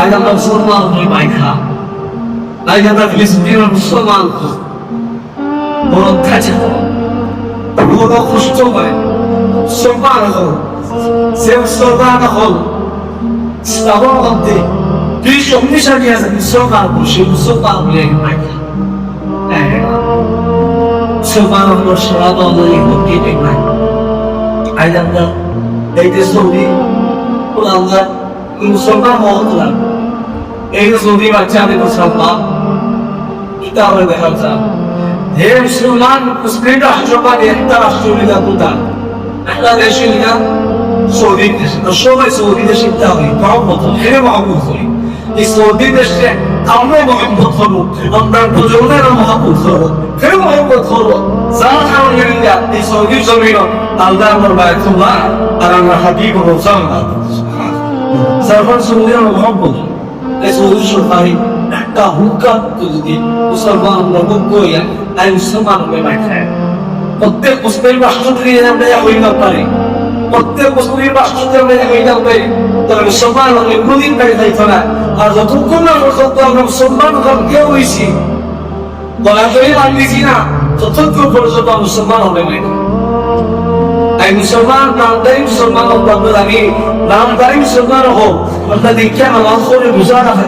আজ আমরা মুসলমান হই মাইখা, আজ আমরা ফিলিস্তিনের মুসলমান বড় কাছে বড় কষ্ট হয় মুসলমান হল সে মুসলমান হল ইসলামের মধ্যে কি শক্তিশালী আছে মুসলমান সে মুসলমান হলে মাইখা মুসলমান হল সারা দলের ভক্তি দেখবেন। আজ আমরা এই যে সৌদি আমরা মুসলমান হলাম, এই যে সৌদি বাচ্চা আমি মুসলমান এটা আমরা দেখা যায় হে মুসলমান মুসলিম রাষ্ট্রবাদ একটা রাষ্ট্রীয় কোথায় একটা দেশে নিলাম সৌদি দেশে তো সবাই সৌদি দেশে হবে মহব্বত হে মহব্বত করি এই সৌদি দেশে আমরা মহব্বত হবো, আমরা প্রজন্মের মহব্বত হবো, হে মহব্বত হবো যারা আলহামদুলিল্লাহ এই সৌদি জমিন আল্লাহ আমার বায়তুল্লাহ আর আমরা হাবিব রসুল সারফান সৌদি মহব্বত এই সৌদি সরকারি একটা হুক্কা যদি মুসলমান লোক কইয়া তাই মুসলমান হয়ে মাইখায় প্রত্যেক মুসলিম রাষ্ট্র থেকে আমরা হইতে পারি, প্রত্যেক মুসলিম রাষ্ট্র থেকে আমরা হইতে পারি, তবে মুসলমান হলে কোনদিন পারি যাইতো না। আর যতক্ষণ না পর্যন্ত আমরা মুসলমান কেউ হয়েছি বলা করে মানতেছি না ততক্ষণ পর্যন্ত মুসলমান হবে না। তাই মুসলমান নামদারি মুসলমান হোক আমি নামদারি মুসলমান হোক আমরা দেখে আমার করে বুঝা রাখে